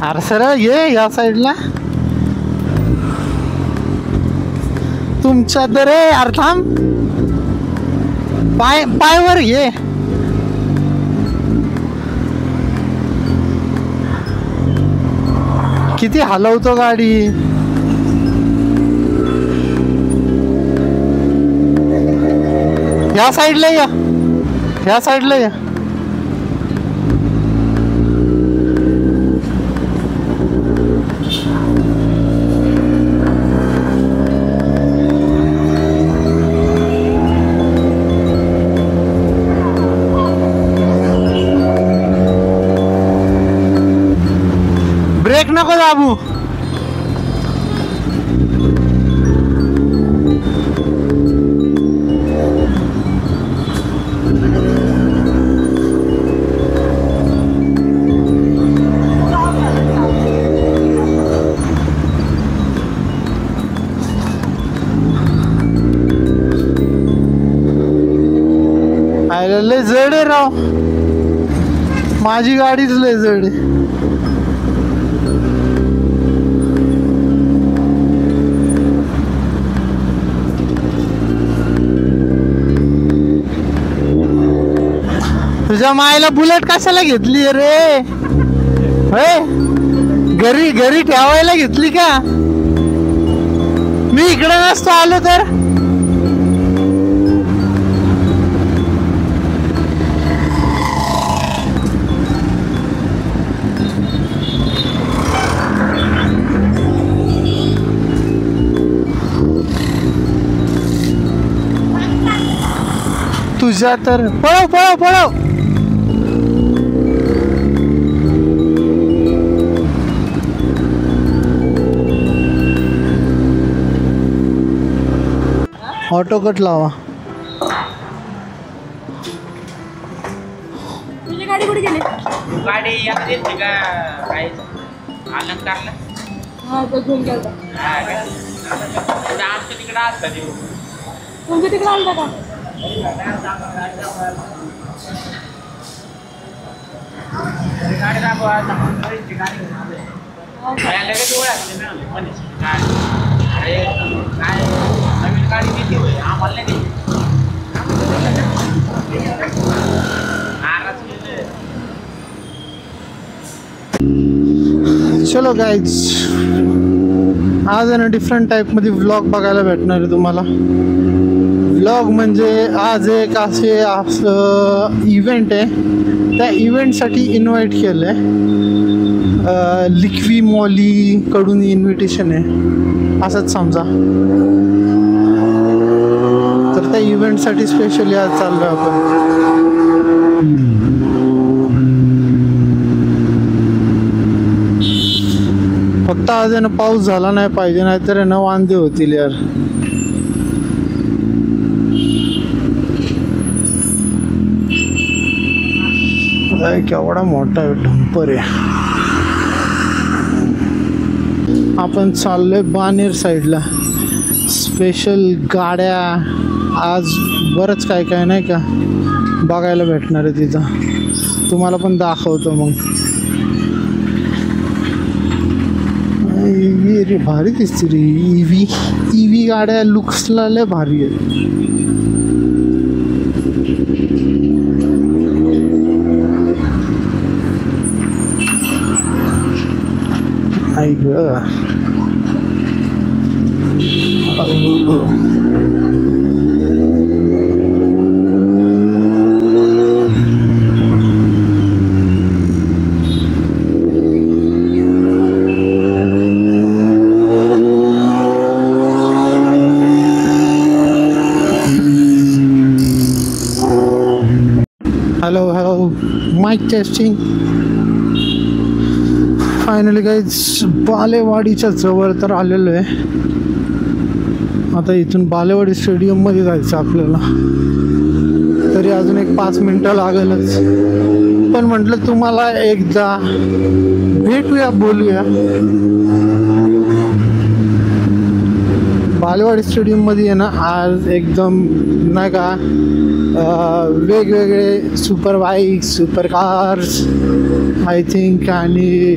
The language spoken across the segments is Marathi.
अरे सरळ ये या साईडला तुमच्या तर अरे थांब पायवर ये किती हलवतो गाडी या साईडला या साईडला या ब्रेक नको दाबू लय जड आहे राव माझी गाडीच लय जड आहे तुझ्या मायला बुलेट कशाला घेतली रे घरी घरी ठेवायला घेतली का मी इकडे नसतो आलो तर तुझ्या तर पळव पळव पळव ऑटो कट लावा तुझी गाडी कुठे गेली गाडी आता देते का काय अलंकारला हा तो घेऊन गेला आमच्या तिकडे असतात तुमच्या तिकडे आणता का गाडी दाखवा लगेच ओळखते ना अरे काय नवीन गाडी किती होईल आम्हाला नाही चलो गाइज आज आहे ना डिफरंट टाईप मध्ये व्लॉग बघायला भेटणार आहे तुम्हाला व्लॉग म्हणजे आज एक असं इव्हेंट आहे त्या इव्हेंटसाठी इन्व्हाइट केलं आहे लिक्वी मॉली कडून इन्व्हिटेशन आहे असंच समजा तर त्या इव्हेंटसाठी स्पेशली आज चाललो आपण फक्त आज आहे ना पाऊस झाला नाही पाहिजे नाहीतर आहे ना वांदे होतील यार केवढा मोठा डंपर आहे आपण चाललोय बानेर साईडला स्पेशल गाड्या आज बरंच काय काय नाही का बघायला भेटणार आहे तिथं तुम्हाला पण दाखवतो मग रे भारी दिसते रे ईव्ही गाड्या लुक्सला लय भारी आहे आई ग माईक टेस्टिंग. फायनली गाईज बालेवाडीच्या जवळ तर आलेलो आहे. आता इथून बालेवाडी स्टेडियममध्ये जायचं आपल्याला. तरी अजून एक 5 मिनटं लागेलच. पण म्हटलं तुम्हाला एकदा भेटूया, बोलूया. बालेवाडी स्टेडियममध्ये आहे ना आज एकदम नाही का वेगवेगळे super bikes, super cars I think आणि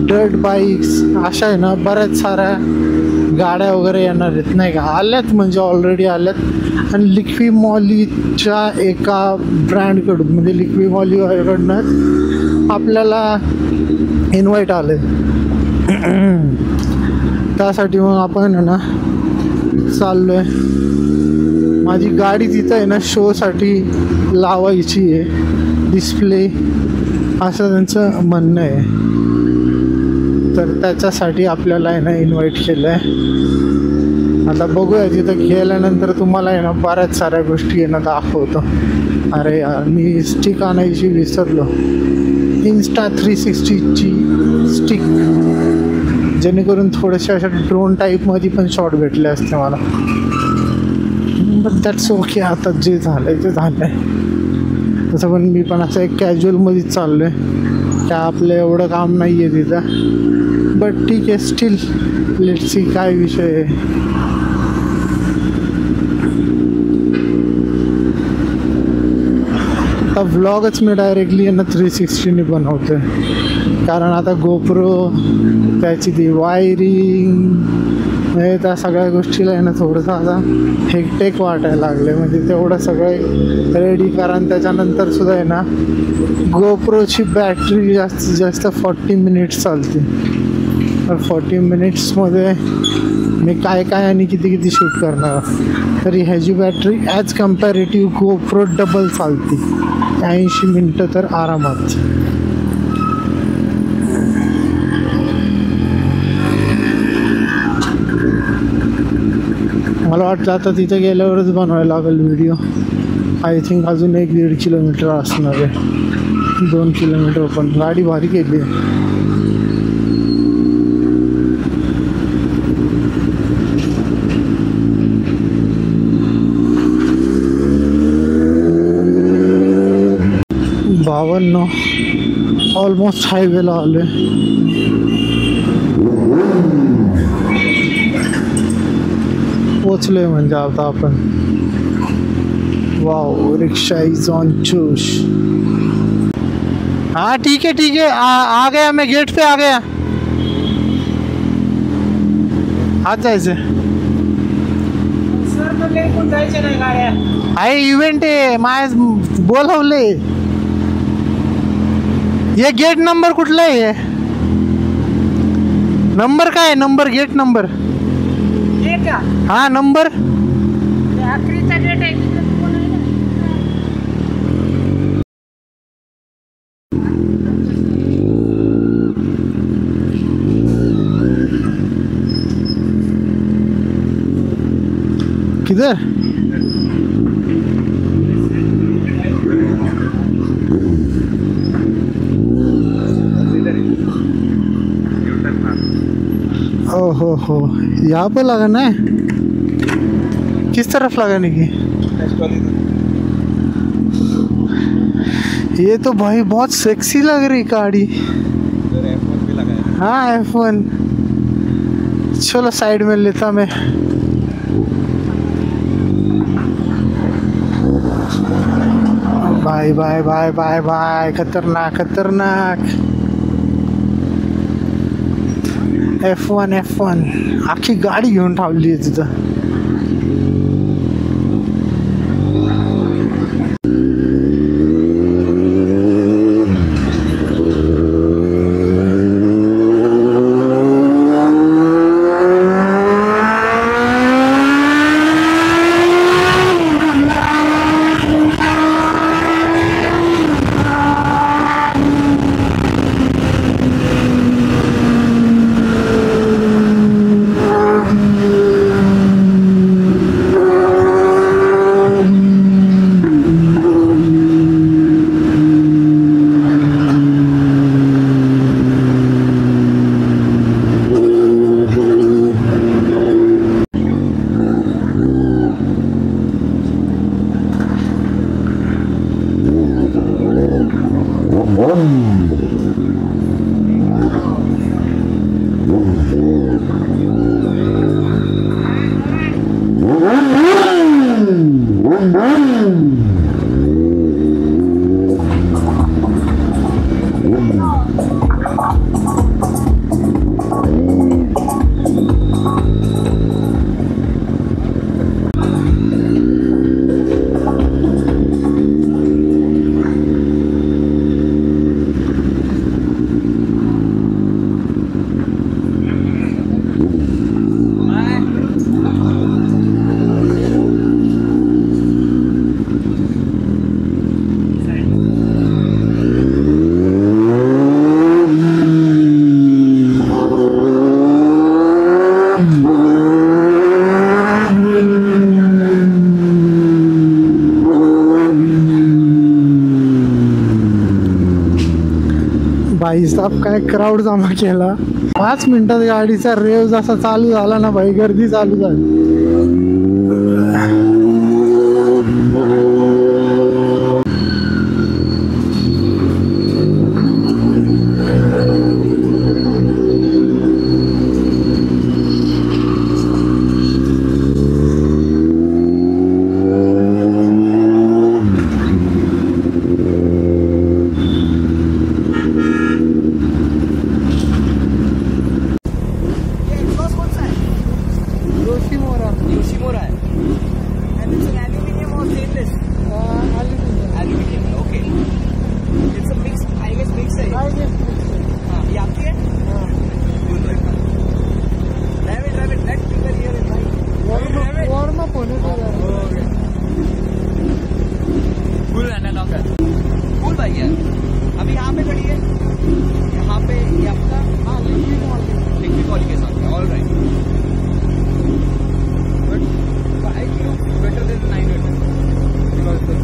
डर्ट बाईक्स अशा आहे ना बऱ्याच साऱ्या गाड्या वगैरे येणार आहेत नाही का. आल्यात म्हणजे ऑलरेडी आल्यात. आणि लिक्वी मॉलीच्या एका ब्रँडकडून म्हणजे लिक्वी मॉलीकडनं आपल्याला इन्व्हाइट आले. त्यासाठी मग आपण आहे ना चाललो आहे. माझी गाडी तिथं आहे ना शोसाठी लावायची आहे, डिस्प्ले असं त्यांचं म्हणणं आहे. तर त्याच्यासाठी आपल्याला आहे ना इन्व्हाइट केलं आहे. आता बघूया तिथं गेल्यानंतर तुम्हाला आहे ना बऱ्याच साऱ्या गोष्टी आहे ना दाखवतो. अरे यार मी स्टिक आणायची विसरलो, इन्स्टा 360ची स्टिक, जेणेकरून थोडेसे अशा ड्रोन टाईपमध्ये पण शॉट भेटले असते मला. But that's okay. आता जे झालं आहे ते झालं आहे. तसं पण मी पण असं एक कॅज्युअलमध्येच चाललो आहे. काय आपलं एवढं काम नाही आहे तिथं. बट ठीक आहे, स्टील लेट्स सी काय विषय आहे. आता व्लॉगच मी डायरेक्टली यांना 360ने बनवतो आहे. कारण आता गोप्रो त्याची ती वायरिंग म्हणजे त्या सगळ्या गोष्टीला आहे ना थोडंसं आता हेक्टेक वाटायला लागले. म्हणजे तेवढं सगळं रेडी करा. आणि त्याच्यानंतर सुद्धा आहे ना गोप्रोची बॅटरी जास्तीत जास्त 40 मिनिट्स चालते. तर 40 मिनिट्समध्ये मी काय काय आणि किती किती शूट करणार. तरी ह्याची battery as comparative GoPro double चालते. 80 मिनटं तर आरामात. मला वाटतं आता तिथे गेल्यावरच बनवायला लागेल व्हिडिओ. आय थिंक अजून 1-1.5 किलोमीटर असणार आहे. 2 किलोमीटर पण गाडी भारी केली आहे. ऑलमोस्ट हायवेला आलो आहे. पोचलोय म्हणजे आता आपण. वाओ, रिक्शा इज ऑन चूश. हाँ ठीक है आ गया मैं, गेट पे आ गया. आज जायचं सर मग कोण जायचे नाही गाड्या. आहे इव्हेंट आहे माय बोलवले. ये गेट नंबर कुठला आहे? नंबर काय आहे? नंबर गेट नंबर का हा नंबर आखरीचा डेट आहे तिथं कोण आहे ना. किधर? हो यहाँ पे लगाना है. किस तरफ लगाने की? ये तो भाई बहुत सेक्सी लग रही गाड़ी. हाँ F1. चलो साइड में लेता मैं. Bye bye bye bye bye. खतरनाक खतरनाक. F1 आखी गाडी घेऊन ठेवली आहे तिथं. भाई साहब काय क्राऊड जमा केला. 5 मिनिटात गाडीचा रेव जसा चालू झाला ना भाई, गर्दी चालू झाली. अभी यहाँ पे खड़ी है, यहाँ पे ये आपका लिक्विड ऑयल के साथ. All right, but I think better than 900 because it's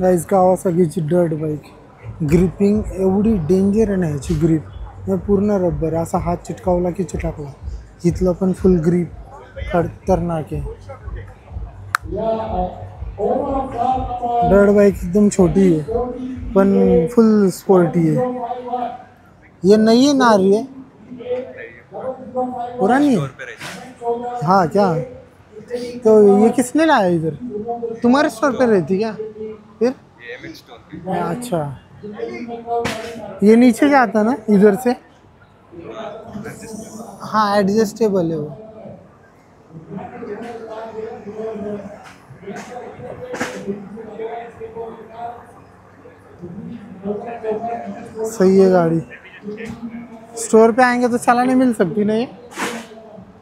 guys कावासाकीची डर्ट बाईक. ग्रिपिंग एवढी डेंजर आहे ना याची ग्रिप. पूर्ण रबर असा हात चिटकावला की चिटकला. इथलं पण फुल ग्रिप खतरनाक आहे. डर्ट बाईक एकदम छोटी है पण फुल स्पोर्टी है. ये नई है ना रही है, पुरानी है. हाँ क्या, तो ये किसने लाया इधर? तुम्हारे स्टोर पे रहती क्या फिर? अच्छा, ये नीचे जाता ना इधर से. हाँ एडजस्टेबल है वो. सही है गाड़ी. स्टोर पे आएंगे तो चलाने मिल सकती नहीं?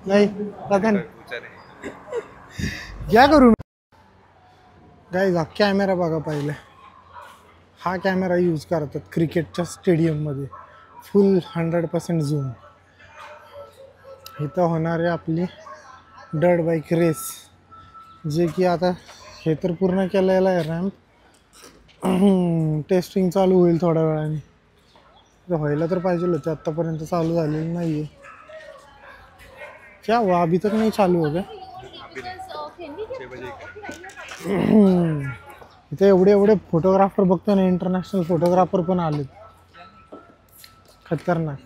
नहीं पता नहीं क्या करूँ. गाईज हा कॅमेरा बघा पहिले. हा कॅमेरा यूज करतात क्रिकेटच्या स्टेडियममध्ये. फुल 100% झूम. इथं होणार आहे आपली डर्ट बाईक रेस, जे की आता हे तर पूर्ण केलेलं आहे रॅम्प. टेस्टिंग चालू होईल थोड्या वेळाने. व्हायला तर पाहिजे होतं, आत्तापर्यंत चालू झालेलं नाही आहे. क्या हुआ, अभी तक नहीं चालू हो गया? इथे एवढे एवढे फोटोग्राफर बघतो ना, इंटरनॅशनल फोटोग्राफर पण आलेत. खतरनाक.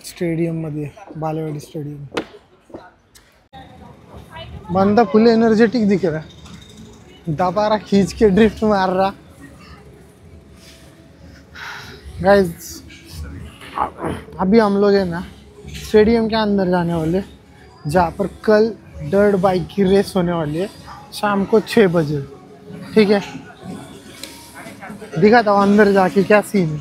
स्टेडियम मध्ये, बालेवाडी स्टेडियम. बंदा फुल एनर्जेटिक दिख रहा है. दबा रहा, खींच के ड्रिफ्ट मार रहा. गाइस अभी हम लोग है ना स्टेडियम के अंदर जाने वाले, जहाँ पर कल डर्ट बाइक की रेस होने वाली है शाम को 6 बजे. ठीक है, दिखाता हूँ अंदर जाके क्या सीन है.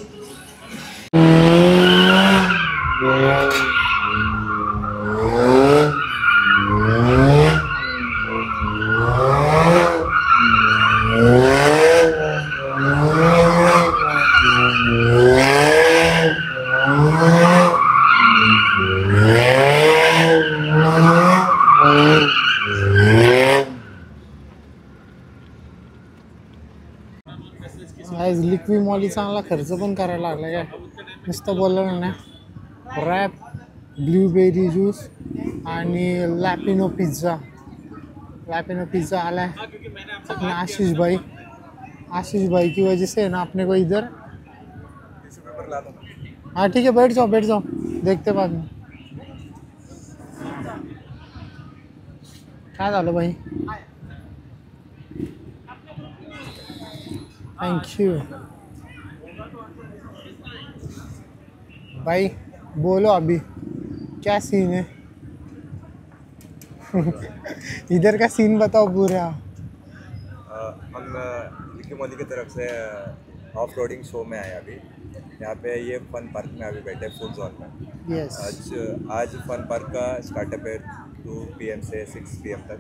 लिक्वी मॉली चांगला खर्च पण करायला लागला काय. नुसतं बोललं ना, रॅप, ब्लूबेरी ज्यूस आणि लॅपिनो पिझ्झा. लैपिनो पिज़्ज़ा आला है अपने आशीष भाई की वजह से ना अपने को इधर ऊपर ला दो ना। हाँ ठीक है, बैठ जाओ, देखते बाद में। काय झालं भाई? थैंक यू भाई। बोलो अभी क्या सीन है? इधर का सीन बताओ पूरा। हम लिकी मॉली की तरफ से ऑफ रोडिंग शो में आए अभी। यहाँ पे ये फन पार्क में अभी बैठे फुल जोन में। यस। आज फन पार्क का स्टार्टअप है 2 PM से 6 PM तक।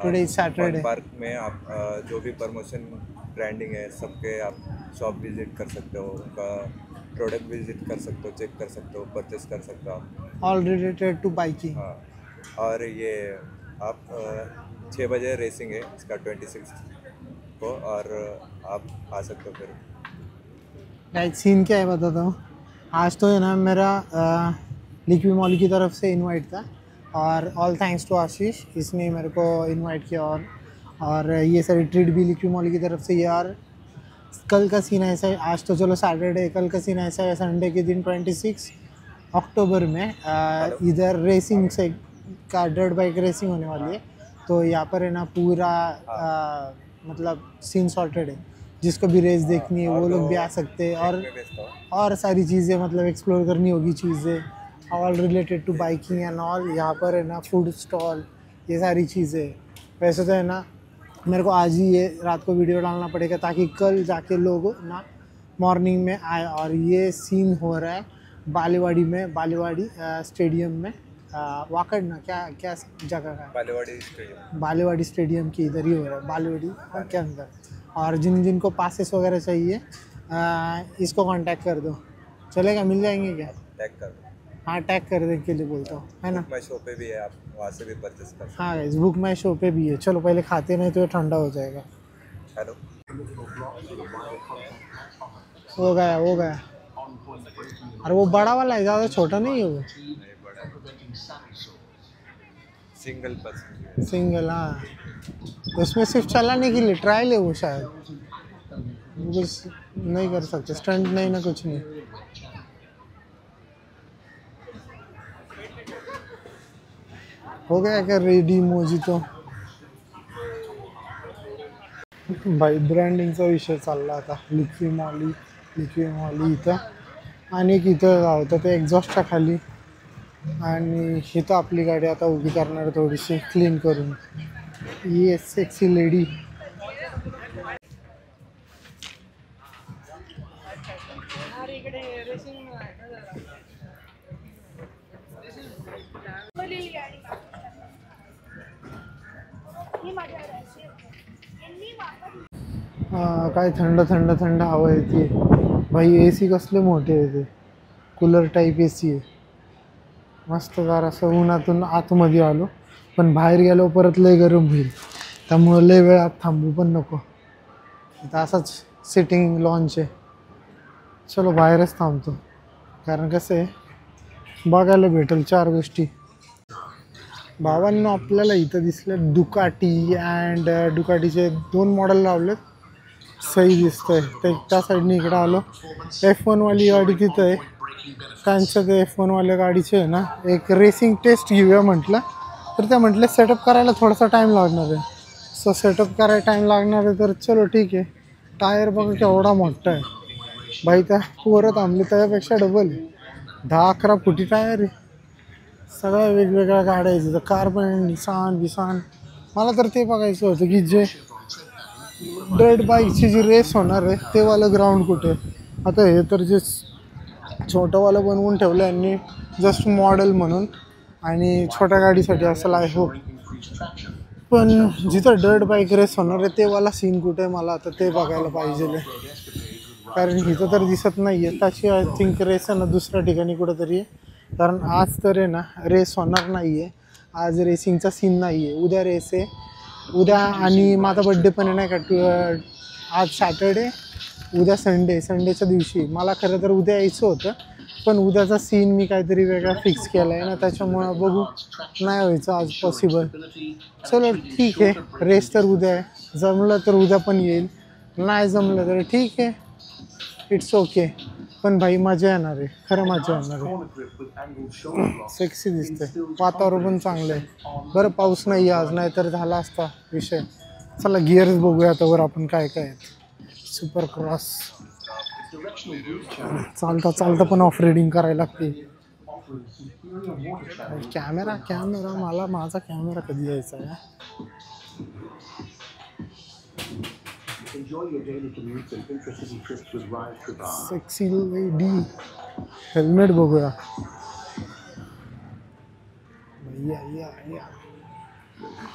Today is Saturday. Fun park में आप जो भी प्रमोशन ब्रांडिंग है सबके आप शॉप विजिट कर सकते हो, उनका प्रोडक्ट विजिट कर सकते हो, चेक कर सकते हो, परचेस कर सकते हो आप। All related to biking. हाँ, और ये आप 6 बजे रेसिंग है इसका 26 को, और आप आ सकते हो फिर। गाइस सीन क्या है बताता हूँ। आज तो है ना मेरा लिक्वी मॉल की तरफ से इनवाइट था, और ऑल थैंक्स टू आशीष, इसने मेरे को इनवाइट किया। और ये सारी ट्रीट भी लिक्वी मॉल की तरफ से। यार कल का सीन ऐसा है, आज तो चलो सैटरडे, कल का सीन ऐसा है संडे के दिन 26 अक्टूबर में इधर रेसिंग से का डर्ट बाइक रेसिंग होने वाली है। तो यहाँ पर है ना पूरा मतलब सीन सॉर्टेड है, जिसको भी रेस देखनी है वो लोग भी आ सकते हैं। और सारी चीज़ें मतलब एक्सप्लोर करनी होगी चीज़ें all related to biking and all. यहाँ पर है ना फूड स्टॉल, ये सारी चीज़ें। वैसे तो है ना मेरे को आज ही ये रात को वीडियो डालना पड़ेगा ताकि कल जाके लोग ना मॉर्निंग में आए। और ये सीन हो रहा है बालेवाड़ी में, बालेवाड़ी स्टेडियम में। वाकड़ ना क्या जगह का है? बालेवाड़ी स्टेडियम की इधर ही हो रहा है, बालेवाड़ी के अंदर। और जिनको पासेस वगैरह चाहिए इसको कांटेक्ट कर दो, चलेगा? मिल जाएंगे क्या? टैग कर दो। हाँ टैग करने के लिए बोलता हूँ, है ना? माय शो पे भी है, आप वहाँ से भी परचेस कर सकते हाँ गाइस, बुक माई शो पे भी है। चलो पहले खाते, नहीं तो ये ठंडा हो जाएगा। हो। हेलो, हो गया। अरे वो बड़ा वाला है, ज़्यादा छोटा नहीं है वो। Single person. सिंगल, हाँ। उसमें सिर्फ चलाने के लिए ट्रायल है वो, शायद कुछ नहीं कर सकते, स्टंट नहीं ना कुछ नहीं। हो गया क्या रेडी मोजितो? भाई ब्रँडिंगचा विषय चालला आता। लिक्वी मॉली इथं, आणि एक इथं गाव होतं ते एक्झॉस्टच्या खाली। आणि इथं आपली गाडी आता उभी करणार आहे थोडीशी क्लीन करून। ये सेक्सी लेडी। काय थंड हवा येते भाई। AC कसले मोठे आहे ते, कूलर टाईप AC आहे मस्त। जरा असं उन्हातून आतमध्ये आलो, पण बाहेर गेलो परत लय गरम होईल, त्यामुळं लय वेळ आत थांबू पण नको। इथं असाच सिटिंग लॉन्च आहे। चलो बाहेरच थांबतो, कारण कसं आहे बघायला भेटेल 4 गोष्टी। भावांनो आपल्याला इथं दिसले डुकाटी अँड डुकाटीचे 2 मॉडेल लावलेत, सही दिसतंय। ते त्या साईडने इकडं आलो, F1 वाली गाडी तिथं आहे। त्यांचं ते F1 वाल्या गाडीचे आहे ना एक रेसिंग टेस्ट घेऊया म्हटलं, तर त्या म्हटलं सेटअप करायला थोडासा टाईम लागणार आहे। सो सेटअप करायला टाईम लागणार आहे, तर चलो ठीक आहे। टायर बघा केवढा मोठा आहे भाई, त्या पोरं थांबले त्याच्यापेक्षा डबल 10-11 फुटी टायर आहे। सगळ्या वेगवेगळ्या गाड्या आहेत तिथं, कार्बन, निसान। मला तर ते बघायचं होतं की जे डर्ट बाईकची जी रेस होणार आहे ते वालं ग्राउंड कुठे। आता हे तर जे छोटंवालं बनवून ठेवलं यांनी जस्ट मॉडेल म्हणून, आणि छोट्या गाडीसाठी असेल आय होप। पण जिथं डर्ट बाईक रेस होणार आहे ते वाला सीन कुठे, मला आता ते बघायला पाहिजे, कारण इथं तर दिसत नाही आहे। त्याची आय थिंक रेस आहे ना दुसऱ्या ठिकाणी कुठंतरी आहे, कारण आज तर आहे ना रेस होणार नाही आहे। आज रेसिंगचा सीन नाही आहे, उद्या रेस आहे उद्या। आणि माझा बड्डे पण आहे नाही का, आज सॅटर्डे, उद्या संडेच्या दिवशी। मला खरं तर उद्या यायचं होतं, पण उद्याचा सीन मी काहीतरी वेगळा फिक्स केला आहे ना, त्याच्यामुळं बघू, नाही व्हायचं आज पॉसिबल। चलो ठीक आहे, रेस तर उद्या आहे, जमलं तर उद्या पण येईल, नाही जमलं तर ठीक आहे, इट्स ओके। पण भाई मजा येणार आहे, खरं मजा येणार आहे. सेक्सी दिसते, वातावरण पण चांगलं आहे. बरं पाऊस नाही आज, नाही तर झाला असता विषय. चला गिअर्स बघूया त्यावर आपण काय काय आहेत. सुपर क्रॉस चालता चालता पण ऑफ रेडिंग करायला लागते. कॅमेरा कॅमेरा मला माझा कॅमेरा कधी यायचा आहे. सेक्सी लेडी हेल्मेट बघूया.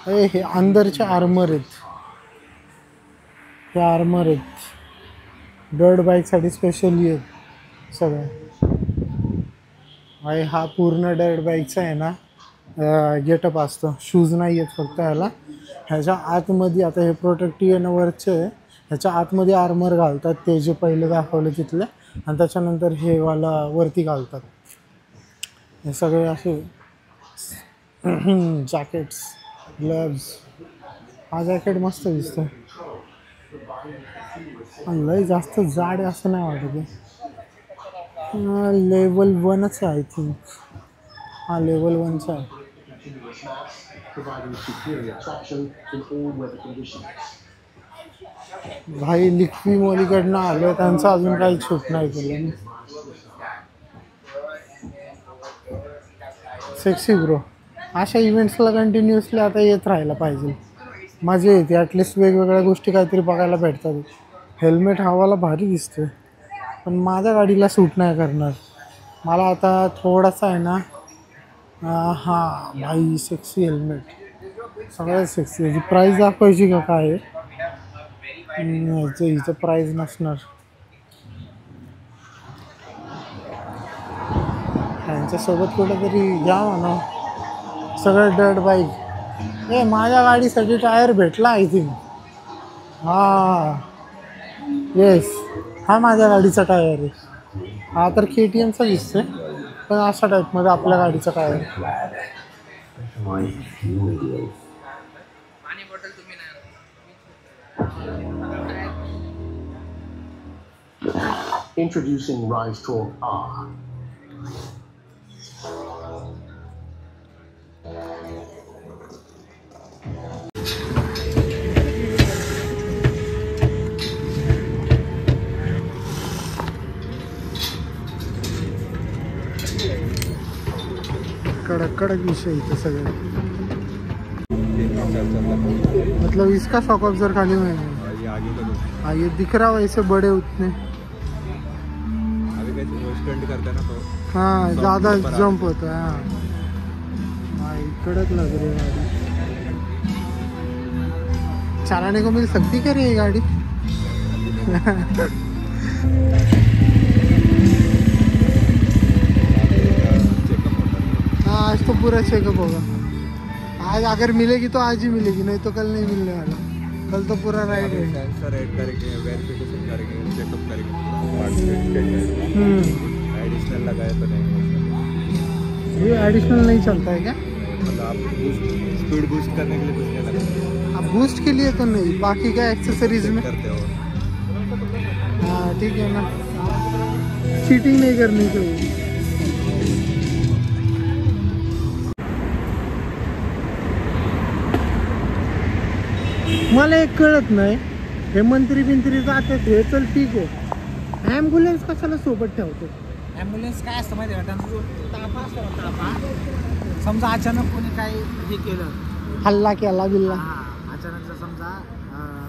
हे अंदरचे आर्मर आहेत, हे आर्मर आहेत डर्ट बाईकसाठी स्पेशली आहेत सगळं. भाई हा पूर्ण डर्ट बाईकचा आहे ना गेटअप असतो. शूज नाही आहेत फक्त ह्याला. ह्याच्या आतमध्ये आता हे प्रोटेक्टिव्ह आहे ना वरचे आहे, ह्याच्या आतमध्ये आर्मर घालतात ते जे पहिले दाखवले तिथले, आणि त्याच्यानंतर हे वाला वरती घालतात. हे सगळे असे जॅकेट्स ग्लव्स. हा जॅकेट मस्त दिसतो. लय जास्त जाड आहे असं नाही वाटत. लेवल 1च आहे आय थिंक. हा लेवल 1चा आहे. भाई लिक्वी मोलीकडनं आलो, त्यांचं अजून काही छूट नाही केलं. Sexy bro. अशा इव्हेंट्सला कंटिन्युअसली आता येत राहायला पाहिजे, मजा येते. ॲटलिस्ट वेगवेगळ्या गोष्टी काहीतरी बघायला भेटतात. हेल्मेट हवाला भारी दिसतोय, पण माझ्या गाडीला सूट नाही करणार. मला आता थोडासा आहे ना हा भाई सेक्सी हेल्मेट, सगळ्यात सेक्सी. याची प्राईस दाखवायची का काय आहे? हिचं प्राईस नसणार. यांच्यासोबत कुठेतरी घ्या म्हणा सगळं डर्ट बाईक. हे माझ्या गाडीसाठी टायर भेटला आय थिंक. हा येस, हा माझ्या गाडीचा टायर आहे. हा तर KTMचा दिसतोय, पण अशा टाईपमध्ये आपल्या गाडीचा tyre. Introducing Rise Talk R. कडक कडक विषय इथे सगळे. मतलब इसका शॉक ऑब्जर खाली में हाँ ये दिख रहा वैसे बड़े उतने. करते ना तो हाँ ज़्यादा जंप होता है. हाँ भाई कड़क लग रही है गाड़ी. चलाने को मिल सकती क्या ये गाड़ी? हाँ आज तो पूरा चेकअप होगा. आज अगर मिलेगी तो आज ही मिलेगी, नहीं तो कल नहीं मिलने वाला. कल तो पूरा राइड है. सेंसर ऐड करेंगे, वेरिफिकेशन करेंगे, चेकअप करेंगे. एडिशनल लगाए तो नहीं. ये एडिशनल नहीं चलता है क्या? मतलब आप स्पीड बूस्ट करने के लिए कुछ नहीं लगता. अब बूस्ट के लिए तो नहीं, बाकी क्या एक्सेसरीज में करते हो. हाँ ठीक है ना, चीटिंग नहीं करनी चाहिए. मला एक कळत नाही, हे मंत्री बिंत्री जातात हे चल ठीक आहे, ॲम्ब्युलन्स कशाला सोबत ठेवतो? ॲम्ब्युलन्स काय असतं माहिती आहे का, त्यांचा जो ताफा असतो ना, ताफा समजा अचानक कोणी काही हे केलं, हल्ला केला बिल्ला, हां अचानक जर समजा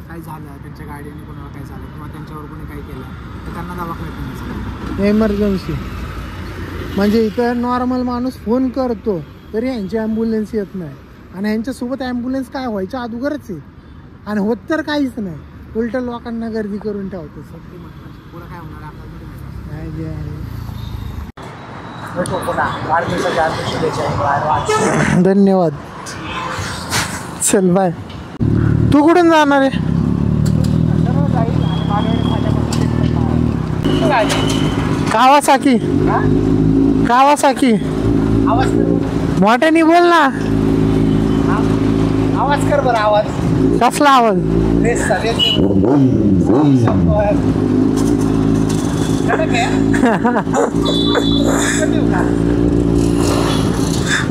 काही झालं त्यांच्या गाडीने, कोणाला काही झालं किंवा त्यांच्यावर कोणी काही केलं तर त्यांना दवाखान्यात नेण्याचं. एमर्जन्सी म्हणजे इथं नॉर्मल माणूस फोन करतो तरी यांची ॲम्ब्युलन्स येत नाही, आणि यांच्यासोबत ॲम्ब्युलन्स काय व्हायच्या अगोदरच आहे, आणि होत तर काहीच नाही, उलट लोकांना गर्दी करून ठेवतो. पुढं काय होणार आपल्याला धन्यवाद. चल बाय. तू कुठून जाणार आहे? कावासाकी. कावासाकी मोठ्याने बोल ना. आवाज कर बरं. आवाज कसला आवाज?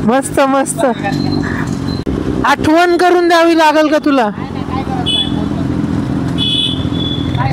मस्त मस्त. आठवण करून द्यावी लागेल का तुला? काय नाही, काय करत नाही, बोलतो मी. काय